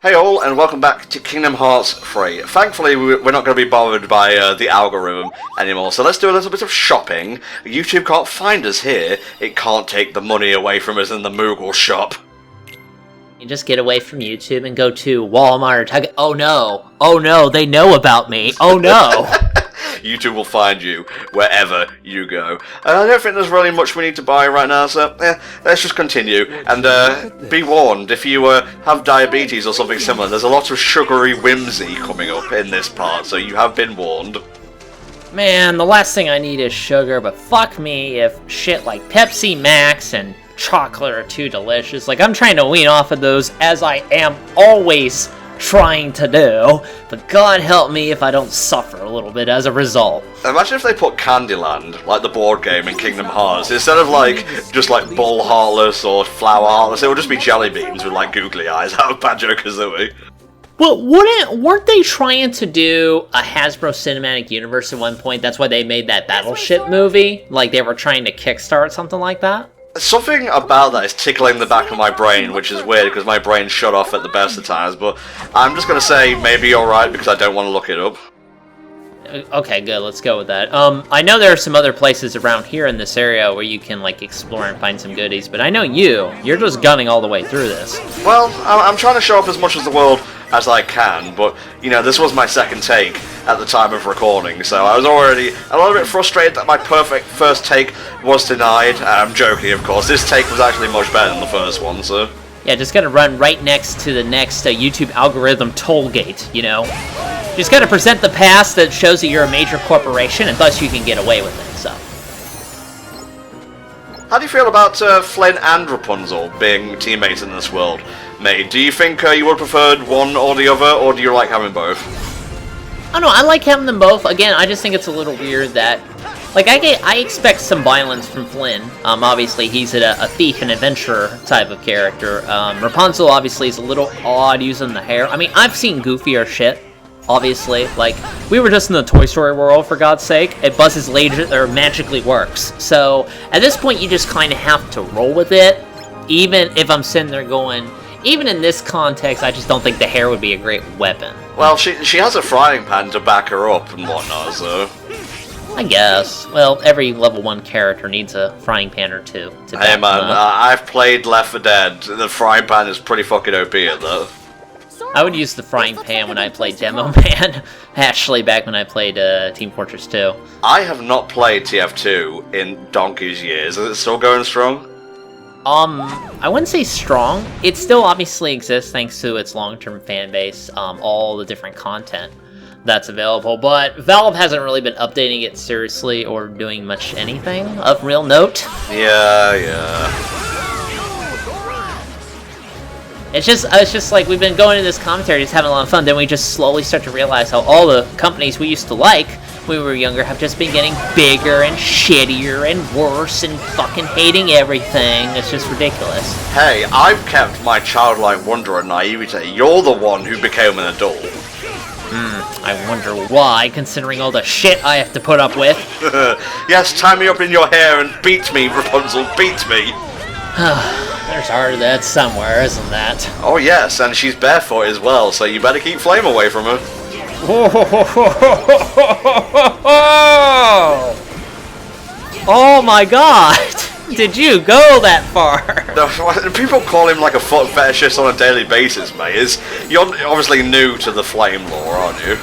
Hey all, and welcome back to Kingdom Hearts 3. Thankfully, we're not going to be bothered by the algorithm anymore, so let's do a little bit of shopping. YouTube can't find us here, it can't take the money away from us in the Moogle shop. You just get away from YouTube and go to Walmart or Target. Oh no, they know about me. Oh no. YouTube will find you wherever you go. I don't think there's really much we need to buy right now, so let's just continue. And be warned, if you have diabetes or something similar, there's a lot of sugary whimsy coming up in this part, so you have been warned. Man, the last thing I need is sugar, but fuck me if shit like Pepsi Max and chocolate are too delicious. Like, I'm trying to wean off of those, as I am always trying to do, but God help me if I don't suffer a little bit as a result. Imagine if they put Candyland, like the board game in Kingdom Hearts, instead of like just like Bull Heartless or Flower Heartless, it would just be jelly beans with like googly eyes. How bad jokers are we? Well, weren't they trying to do a Hasbro Cinematic Universe at one point? That's why they made that Battleship movie? Like they were trying to kickstart something like that? Something about that is tickling the back of my brain, which is weird because my brain shut off at the best of times, but I'm just going to say maybe you're right because I don't want to look it up. Okay, good, let's go with that. I know there are some other places around here in this area where you can, like, explore and find some goodies, but I know you're just gunning all the way through this. Well, I'm trying to show up as much as the world as I can, but, you know, this was my second take at the time of recording, so I was already a little bit frustrated that my perfect first take was denied. I'm joking, of course. This take was actually much better than the first one, so... Yeah, just gotta run right next to the next YouTube algorithm toll gate, you know? You just gotta present the past that shows that you're a major corporation, and thus you can get away with it, so... How do you feel about Flynn and Rapunzel being teammates in this world, mate? Do you think you would have preferred one or the other, or do you like having both? I don't know, I like having them both. Again, I just think it's a little weird that... Like, I expect some violence from Flynn. Obviously, he's a thief and adventurer type of character. Rapunzel, obviously, is a little odd using the hair. I mean, I've seen goofier shit, obviously. Like, we were just in the Toy Story world, for God's sake. It buzzes magically works. So, at this point, you just kind of have to roll with it. Even if I'm sitting there going... Even in this context, I just don't think the hair would be a great weapon. Well, she has a frying pan to back her up and whatnot, so... I guess. Well, every level 1 character needs a frying pan or two to Hey man, I've played Left 4 Dead. The frying pan is pretty fucking OP at though. I would use the frying pan when I played Demo Man. Actually, back when I played Team Fortress 2. I have not played TF2 in donkey's years. Is it still going strong? I wouldn't say strong. It still obviously exists thanks to its long-term fan base, all the different content that's available, but Valve hasn't really been updating it seriously or doing much anything of real note. Yeah. It's just like we've been going to this commentary, just having a lot of fun, then we just slowly start to realize how all the companies we used to like when we were younger have just been getting bigger and shittier and worse and fucking hating everything. It's just ridiculous. Hey, I've kept my childlike wonder and naivety. You're the one who became an adult. I wonder why, considering all the shit I have to put up with. Yes, tie me up in your hair and beat me, Rapunzel, beat me. There's art of that somewhere, isn't that? Oh yes, and she's barefoot as well, so you better keep Flame away from her. Oh my god! Did you go that far? No, people call him like a foot fetishist on a daily basis, mate. You're obviously new to the flame lore, aren't you?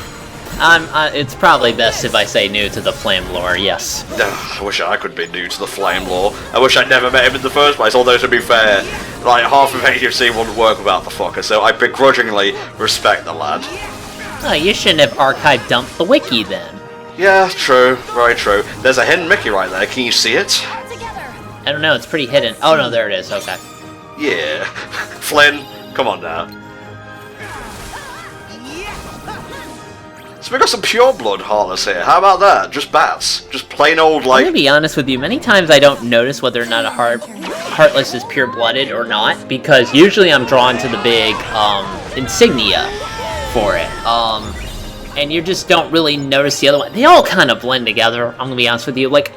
It's probably best if I say new to the flame lore, yes. I wish I could be new to the flame lore. I wish I'd never met him in the first place, although to be fair, like half of HFC wouldn't work without the fucker, so I begrudgingly respect the lad. Oh, you shouldn't have archive dumped the wiki then. Yeah, true, very true. There's a hidden Mickey right there, can you see it? I don't know, it's pretty hidden. Oh no, there it is, okay. Yeah. Flynn, come on now. So we got some pure blood Heartless here. How about that? Just bats. Just plain old, like... I'm gonna be honest with you, many times I don't notice whether or not a Heartless is pure-blooded or not, because usually I'm drawn to the big, insignia for it. And you just don't really notice the other one. They all kind of blend together, I'm gonna be honest with you. Like,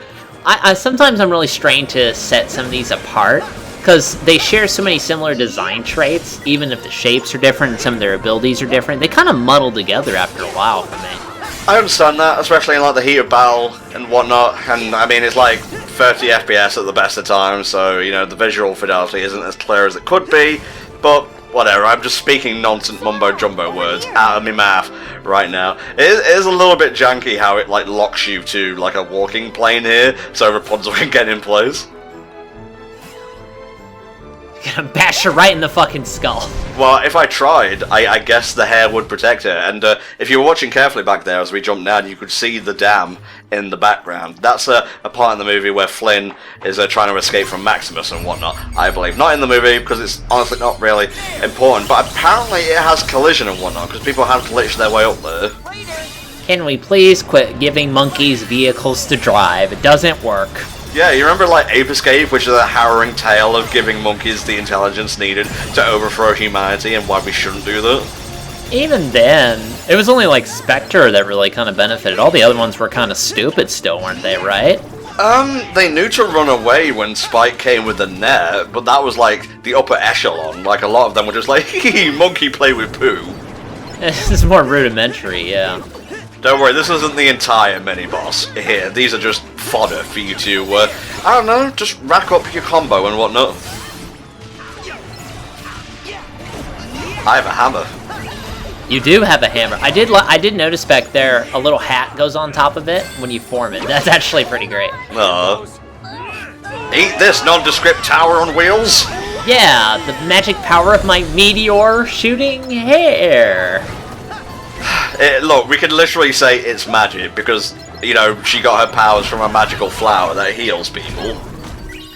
I sometimes I'm really strained to set some of these apart, because they share so many similar design traits, even if the shapes are different and some of their abilities are different, they kind of muddle together after a while for me. I understand that, especially in like the heat of battle and whatnot, and I mean it's like 30 FPS at the best of times, so you know the visual fidelity isn't as clear as it could be, but whatever, I'm just speaking nonsense mumbo-jumbo words out of my mouth right now. It is a little bit janky how it like locks you to like a walking plane here, so Rapunzel can get in place. Gonna bash her right in the fucking skull. Well, if I tried, I guess the hair would protect her, and if you were watching carefully back there as we jumped down, you could see the dam in the background. That's a part in the movie where Flynn is trying to escape from Maximus and whatnot, I believe. Not in the movie, because it's honestly not really important, but apparently it has collision and whatnot, because people have glitched their way up there. Can we please quit giving monkeys vehicles to drive? It doesn't work. Yeah, you remember like Ape Escape, which is a harrowing tale of giving monkeys the intelligence needed to overthrow humanity and why we shouldn't do that? Even then, it was only like Spectre that really kind of benefited. All the other ones were kind of stupid still, weren't they, right? They knew to run away when Spike came with the net, but that was like the upper echelon. Like a lot of them were just like, hee monkey play with poo. This is more rudimentary, yeah. Don't worry, this isn't the entire mini-boss here. These are just fodder for you to, I don't know, just rack up your combo and whatnot. I have a hammer. You do have a hammer. I did notice back there a little hat goes on top of it when you form it. That's actually pretty great. Eat this nondescript tower on wheels. Yeah, the magic power of my meteor shooting hair. Look, we could literally say it's magic because, you know, she got her powers from a magical flower that heals people.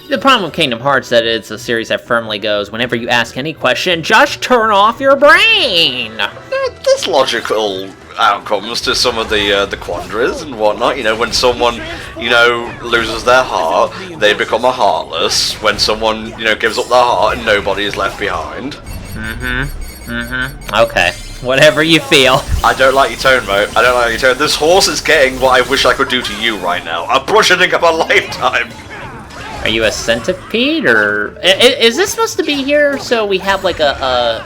The problem with Kingdom Hearts is that it's a series that firmly goes, whenever you ask any question, just turn off your brain! There's logical outcomes to some of the quandaries and whatnot. You know, when someone, you know, loses their heart, they become a heartless. When someone, you know, gives up their heart and nobody is left behind. Okay. Whatever you feel. I don't like your tone, Mo. I don't like your tone. This horse is getting what I wish I could do to you right now. I'm brushing up a lifetime. Are you a centipede, or... Is this supposed to be here so we have, like, a...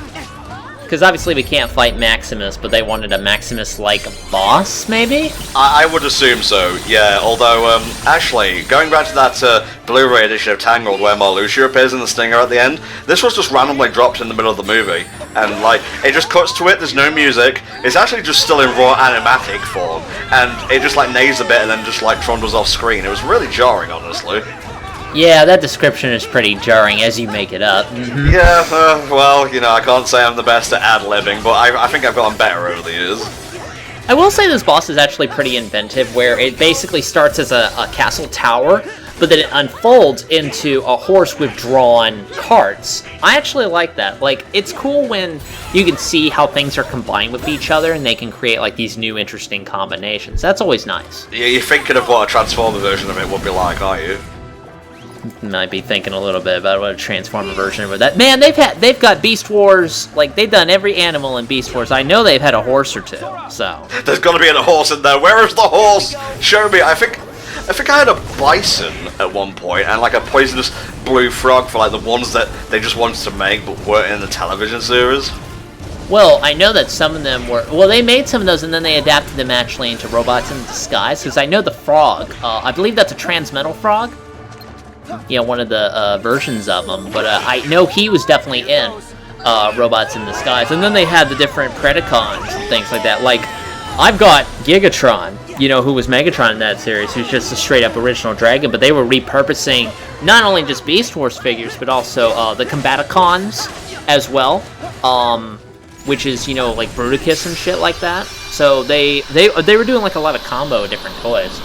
Because obviously we can't fight Maximus, but they wanted a Maximus-like boss, maybe? I would assume so, yeah. Although, actually, going back to that Blu-ray edition of Tangled where Marluxia appears in the stinger at the end, this was just randomly dropped in the middle of the movie. And, like, it just cuts to it, there's no music, it's actually just still in raw animatic form, and it just, like, neighs a bit and then just, like, trundles off screen. It was really jarring, honestly. Yeah, that description is pretty jarring as you make it up. Yeah, well, you know, I can't say I'm the best at ad-libbing, but I think I've gotten better over the years. I will say this boss is actually pretty inventive, where it basically starts as a castle tower, but then it unfolds into a horse with drawn carts. I actually like that. Like, it's cool when you can see how things are combined with each other and they can create, like, these new interesting combinations. That's always nice. Yeah, you're thinking of what a Transformer version of it would be like, aren't you? Might be thinking a little bit about what a Transformer version of that. Man, they've got Beast Wars, like, they've done every animal in Beast Wars. I know they've had a horse or two, so. There's gotta be a horse in there. Where is the horse? Show me. I think I had a bison at one point and like a poisonous blue frog for like the ones that they just wanted to make but weren't in the television series. Well, I know that some of them were... Well, they made some of those and then they adapted them actually into robots in disguise, because I know the frog, I believe that's a Transmetal frog. You know, one of the versions of them, but I know he was definitely in Robots in Disguise. And then they had the different Predacons and things like that. Like, I've got Gigatron, you know, who was Megatron in that series, who's just a straight-up original dragon, but they were repurposing not only just Beast Wars figures, but also the Combaticons as well, which is, you know, like Bruticus and shit like that. So they were doing, like, a lot of combo different toys.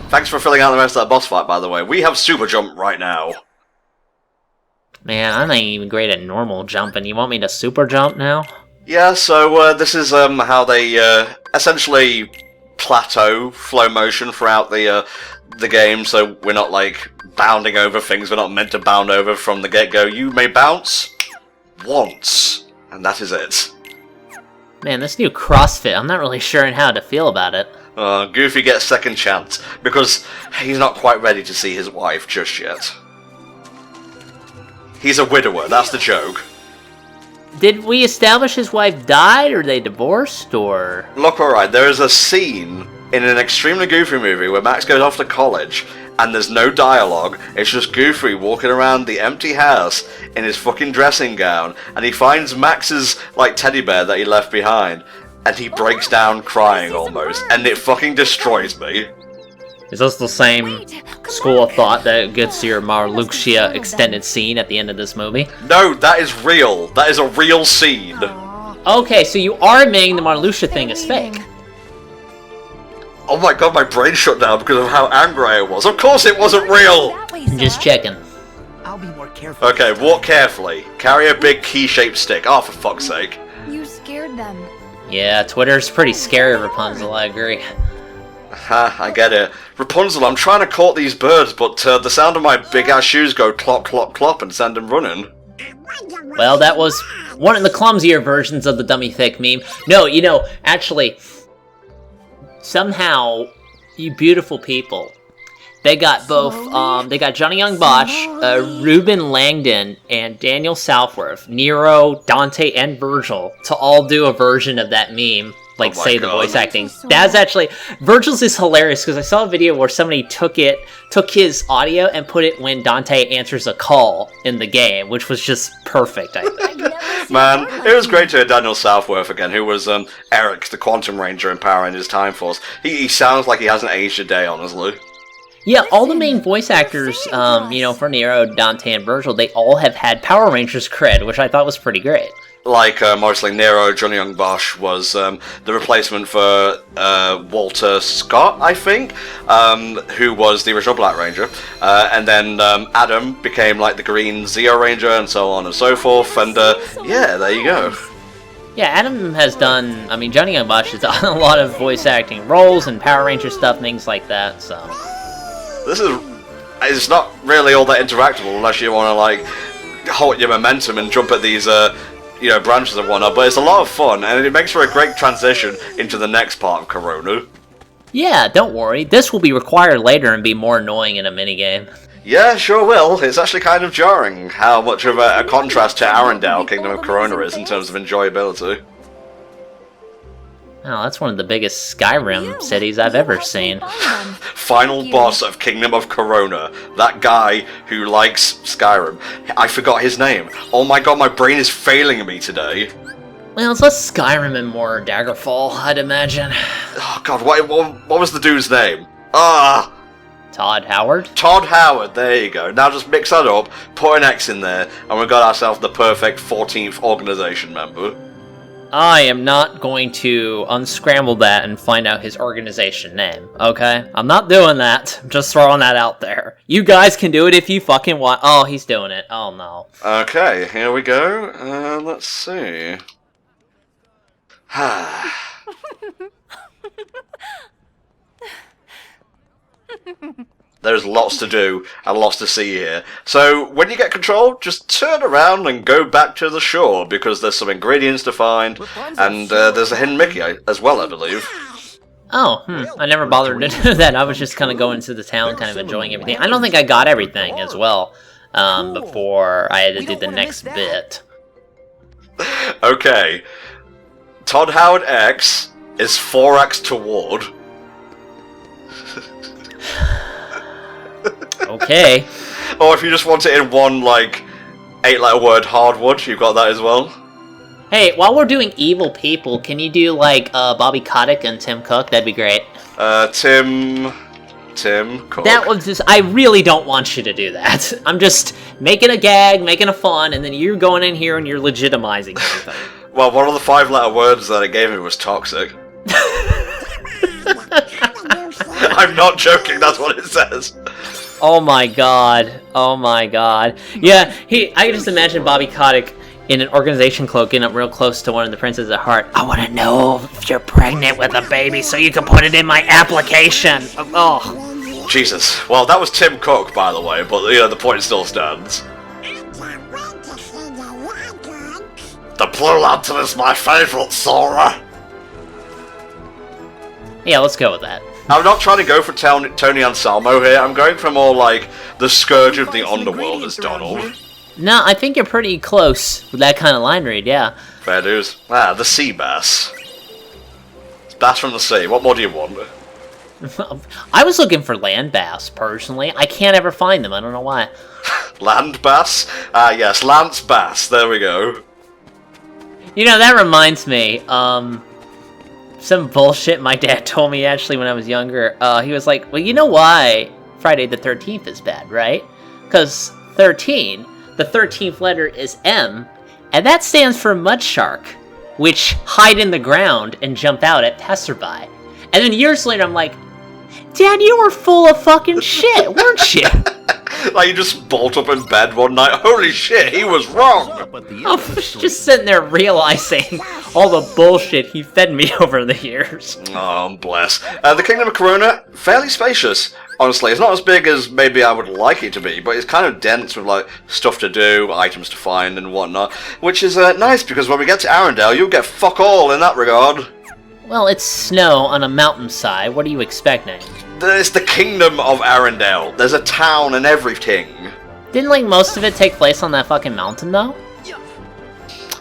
Thanks for filling out the rest of that boss fight, by the way. We have super jump right now. Man, I'm not even great at normal jumping. You want me to super jump now? Yeah, so this is how they essentially plateau flow motion throughout the game, so we're not, like, bounding over things we're not meant to bound over from the get-go. You may bounce once, and that is it. Man, this new CrossFit, I'm not really sure how to feel about it. Goofy gets second chance, because he's not quite ready to see his wife just yet. He's a widower, that's the joke. Did we establish his wife died, or they divorced, or...? Look, alright, there is a scene in an extremely Goofy movie where Max goes off to college, and there's no dialogue, it's just Goofy walking around the empty house in his fucking dressing gown, and he finds Max's, like, teddy bear that he left behind, and he breaks down crying almost, and it fucking destroys me. Is this the same school of thought that gets your Marluxia extended scene at the end of this movie? No, that is real. That is a real scene. Okay, so you are admitting the Marluxia thing is fake. Oh my god, my brain shut down because of how angry I was. Of course it wasn't real! I'm just checking. I'll be more careful. Okay, walk carefully. Carry a big key-shaped stick. Oh, for fuck's sake. You scared them. Yeah, Twitter's pretty scary, Rapunzel, I agree. Ha, I get it. Rapunzel, I'm trying to court these birds, but the sound of my big-ass shoes go clop, clop, clop and send them running. Well, that was one of the clumsier versions of the dummy thick meme. No, you know, actually, somehow, you beautiful people, they got both, they got Johnny Young Bosch, Ruben Langdon, and Daniel Southworth, Nero, Dante, and Virgil to all do a version of that meme. Like, Oh my say the God. voice acting. That's actually... Virgil's is hilarious, because I saw a video where somebody took his audio and put it when Dante answers a call in the game, which was just perfect, I think. Man, it was great to hear Daniel Southworth again, who was Eric, the Quantum Ranger in Power Rangers Time Force. He sounds like he hasn't aged a day, honestly. Yeah, all the main voice actors, you know, for Nero, Dante, and Virgil, they all have had Power Rangers cred, which I thought was pretty great. Like, mostly Nero, Johnny Young Bosch was the replacement for Walter Scott, I think, who was the original Black Ranger. And then Adam became, like, the Green Zeo Ranger, and so on and so forth. And, yeah, there you go. Yeah, Adam has done, I mean, Johnny Young Bosch has done a lot of voice acting roles and Power Ranger stuff, things like that, so... It's not really all that interactable unless you want to, like, halt your momentum and jump at these, you know, branches and whatnot, but it's a lot of fun, and it makes for a great transition into the next part of Corona. Yeah, don't worry. This will be required later and be more annoying in a minigame. Yeah, sure will. It's actually kind of jarring how much of a contrast to Arendelle Kingdom of Corona is in terms of enjoyability. Oh, that's one of the biggest Skyrim cities I've ever seen. Final boss of Kingdom of Corona. That guy who likes Skyrim. I forgot his name. Oh my god, my brain is failing me today. Well, it's less Skyrim and more Daggerfall, I'd imagine. Oh god, what was the dude's name? Ah! Todd Howard? Todd Howard, there you go. Now just mix that up, put an X in there, and we've got ourselves the perfect 14th organization member. I am not going to unscramble that and find out his organization name, okay? I'm not doing that. I'm just throwing that out there. You guys can do it if you fucking want. Oh, he's doing it. Oh, no. Okay, here we go. Let's see. There's lots to do and lots to see here. So, when you get control, just turn around and go back to the shore, because there's some ingredients to find, and there's a hidden Mickey as well, I believe. Oh, I never bothered to do that. I was just kind of going to the town, kind of enjoying everything. I don't think I got everything as well before I had to do the next bit. Okay. Todd Howard X is 4X toward. Okay. Or if you just want it in one, like, 8-letter word, hardwood, you've got that as well. Hey, while we're doing evil people, can you do, like, Bobby Kotick and Tim Cook? That'd be great. Tim Cook. That was just... I really don't want you to do that. I'm just making a gag, making a fun, and then you're going in here and you're legitimizing everything. Well, one of the 5-letter words that it gave me was toxic. I'm not joking, that's what it says. Oh my god. Oh my god. Yeah, I just imagine Bobby Kotick in an organization cloak getting up real close to one of the princes at heart. I want to know if you're pregnant with a baby so you can put it in my application. Oh. Jesus. Well, that was Tim Cook, by the way, but, you know, the point still stands. The Blue Lantern is my favourite, Sora. Yeah, let's go with that. I'm not trying to go for Tony Anselmo here, I'm going for more like the Scourge of the Underworld as Donald. No, I think you're pretty close with that kind of line read, yeah. Fair dues. Ah, the sea bass. It's bass from the sea. What more do you want? I was looking for land bass, personally. I can't ever find them, I don't know why. Land bass? Ah, yes, Lance Bass. There we go. You know, that reminds me, some bullshit my dad told me, actually, when I was younger. He was like, well, you know why Friday the 13th is bad, right? Because 13, the 13th letter is M, and that stands for mud shark, which hide in the ground and jump out at passerby. And then years later, I'm like, Dad, you were full of fucking shit, weren't you? Like you just bolt up in bed one night. Holy shit, he was wrong. I was just sitting there realizing all the bullshit he fed me over the years. Oh, bless. The Kingdom of Corona, fairly spacious. Honestly, it's not as big as maybe I would like it to be, but it's kind of dense with like stuff to do, items to find, and whatnot. Which is nice because when we get to Arendelle, you'll get fuck all in that regard. Well, it's snow on a mountainside. What are you expecting? It's the Kingdom of Arendelle. There's a town and everything. Didn't, like, most of it take place on that fucking mountain, though?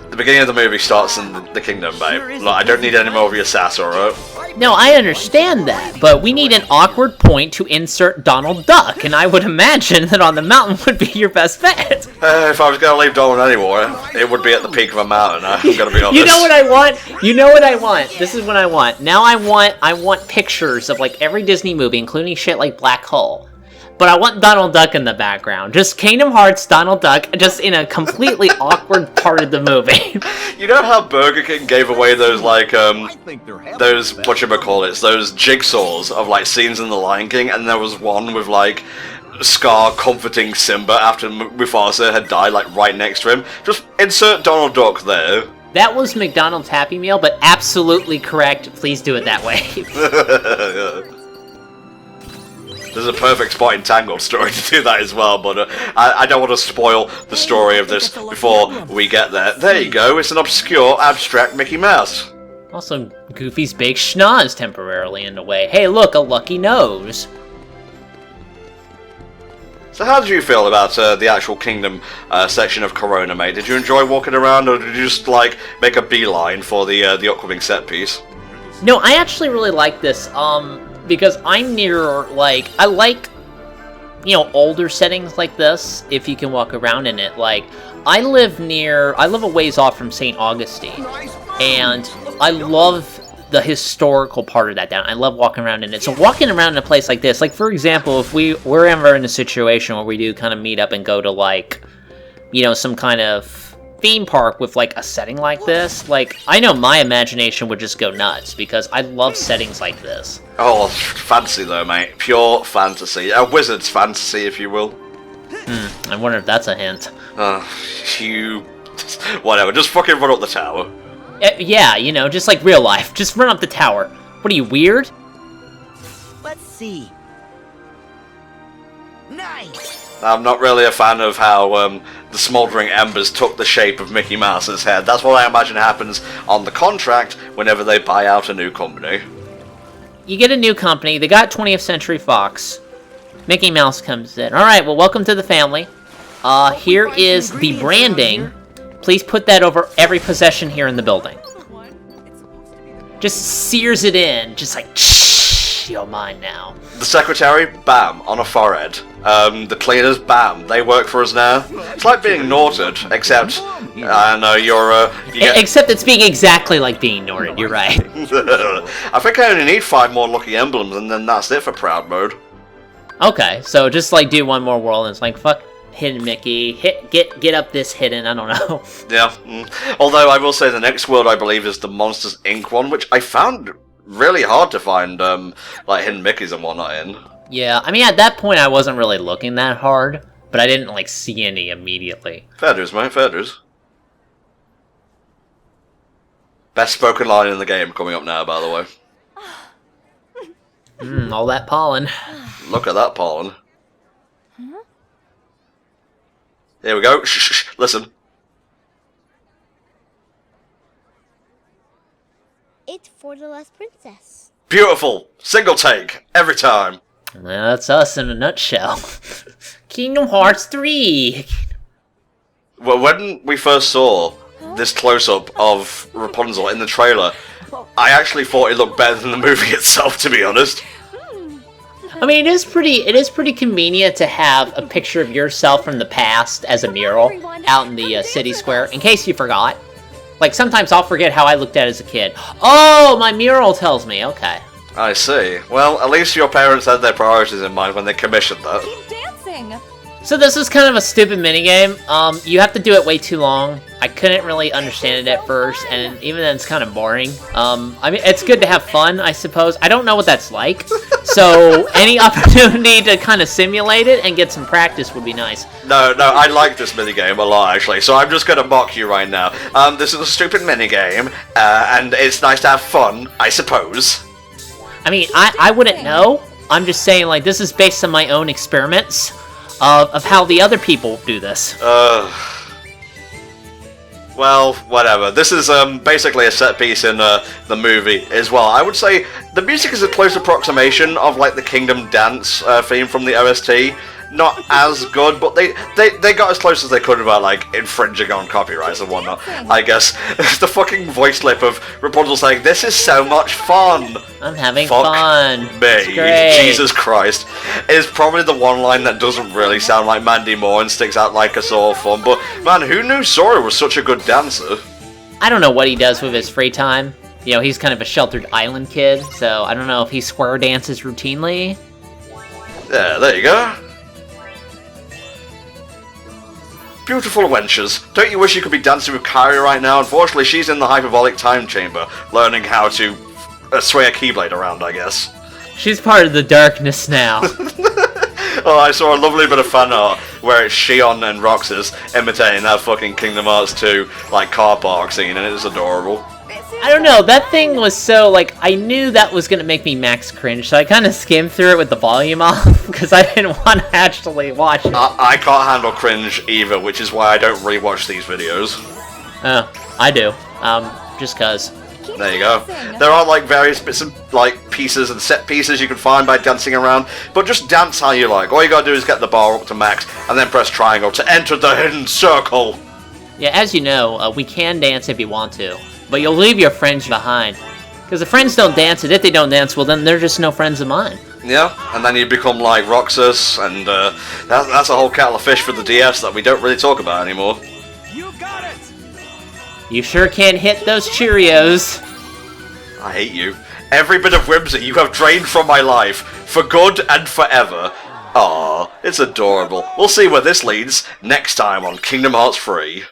The beginning of the movie starts in the Kingdom, babe. Look, I don't need any more of your sass, alright? No, I understand that, but we need an awkward point to insert Donald Duck, and I would imagine that on the mountain would be your best bet. If I was going to leave Donald anywhere, it would be at the peak of a mountain, I'm going to be honest. You know what I want? You know what I want? This is what I want. Now I want pictures of, like, every Disney movie, including shit like Black Hole. But I want Donald Duck in the background. Just Kingdom Hearts, Donald Duck, just in a completely awkward part of the movie. You know how Burger King gave away those, like, those, whatchamacallits, those jigsaws of, like, scenes in The Lion King, and there was one with, like, Scar comforting Simba after Mufasa had died, like, right next to him? Just insert Donald Duck there. That was McDonald's Happy Meal, but absolutely correct. Please do it that way. There's a perfect spot in Tangled story to do that as well, but I don't want to spoil the story of this before we get there. There you go, it's an obscure, abstract Mickey Mouse. Also, Goofy's big schnoz temporarily in the way. Hey, look, a lucky nose. So how did you feel about the actual Kingdom section of Corona, mate? Did you enjoy walking around, or did you just, like, make a beeline for the upcoming set piece? No, I actually really like this, because I'm near, like, I like, you know, older settings like this, if you can walk around in it. Like, I live a ways off from St. Augustine, and I love the historical part of that down. I love walking around in it. So walking around in a place like this, like, for example, if we're ever in a situation where we do kind of meet up and go to, like, you know, some kind of theme park with, like, a setting like this, like, I know my imagination would just go nuts, because I love settings like this. Oh, fantasy though, mate. Pure fantasy. A wizard's fantasy, if you will. I wonder if that's a hint. You... Whatever, just fucking run up the tower. Yeah, you know, just like real life. Just run up the tower. What are you, weird? Let's see. Nice. I'm not really a fan of how the smouldering embers took the shape of Mickey Mouse's head. That's what I imagine happens on the contract whenever they buy out a new company. You get a new company, they got 20th Century Fox. Mickey Mouse comes in. Alright, well, welcome to the family. Here is the branding. Please put that over every possession here in the building. Just sears it in, just like, shh, you're mine now. The secretary, bam, on a forehead. The cleaners, bam, they work for us now. It's like being Norted, except, I know you're, Except it's being exactly like being Norted, you're right. I think I only need 5 more lucky emblems, and then that's it for proud mode. Okay, so just, like, do one more world, and it's like, fuck Hidden Mickey, get up this hidden, I don't know. Yeah, although I will say the next world, I believe, is the Monsters, Inc. one, which I found really hard to find, like, Hidden Mickeys and whatnot in. Yeah, I mean, at that point, I wasn't really looking that hard, but I didn't, like, see any immediately. Fair dues, mate, fair dues. Best spoken line in the game coming up now, by the way. All that pollen. Look at that pollen. Here we go. Shh, listen. It's for the last princess. Beautiful. Single take. Every time. That's us in a nutshell. Kingdom Hearts 3. Well, when we first saw this close-up of Rapunzel in the trailer, I actually thought it looked better than the movie itself, to be honest. I mean, it is pretty convenient to have a picture of yourself from the past as a mural out in the city square, in case you forgot. Like, sometimes I'll forget how I looked at it as a kid. Oh, my mural tells me, okay. I see. Well, at least your parents had their priorities in mind when they commissioned that. Keep dancing. So this is kind of a stupid minigame. You have to do it way too long. I couldn't really understand it at first, and even then it's kind of boring. I mean, it's good to have fun, I suppose. I don't know what that's like, so any opportunity to kind of simulate it and get some practice would be nice. No, I like this minigame a lot, actually, so I'm just gonna mock you right now. This is a stupid minigame, and it's nice to have fun, I suppose. I mean, I wouldn't know. I'm just saying, like, this is based on my own experiments of how the other people do this. Well, whatever. This is basically a set piece in the movie as well. I would say the music is a close approximation of like the Kingdom Dance theme from the OST. Not as good, but they got as close as they could without like infringing on copyrights and whatnot. I guess the fucking voice clip of Rapunzel saying, "This is so much fun." I'm having Fuck fun. me, It's great. Jesus Christ, is probably the one line that doesn't really sound like Mandy Moore and sticks out like a sore thumb. But man, who knew Sora was such a good dancer? I don't know what he does with his free time. You know, he's kind of a sheltered island kid, so I don't know if he square dances routinely. Yeah, there you go. Beautiful wenches. Don't you wish you could be dancing with Kairi right now? Unfortunately, she's in the hyperbolic time chamber, learning how to sway a Keyblade around, I guess. She's part of the darkness now. Oh, I saw a lovely bit of fan art where it's Shion and Roxas imitating that fucking Kingdom Hearts 2, like, car park scene, and it is adorable. I don't know, that thing was so, like, I knew that was gonna make me max cringe, so I kind of skimmed through it with the volume off, because I didn't want to actually watch it. I can't handle cringe either, which is why I don't rewatch these videos. Oh, I do. Just cause. There you go. There are like various bits of like pieces and set pieces you can find by dancing around, but just dance how you like. All you gotta do is get the bar up to max, and then press triangle to enter the hidden circle. Yeah, as you know, we can dance if you want to, but you'll leave your friends behind. Because if friends don't dance, and if they don't dance, well then they're just no friends of mine. Yeah, and then you become like Roxas, and that's a whole kettle of fish for the DS that we don't really talk about anymore. You got it! You sure can't hit those Cheerios. I hate you. Every bit of whimsy you have drained from my life, for good and forever. Aww, it's adorable. We'll see where this leads next time on Kingdom Hearts 3.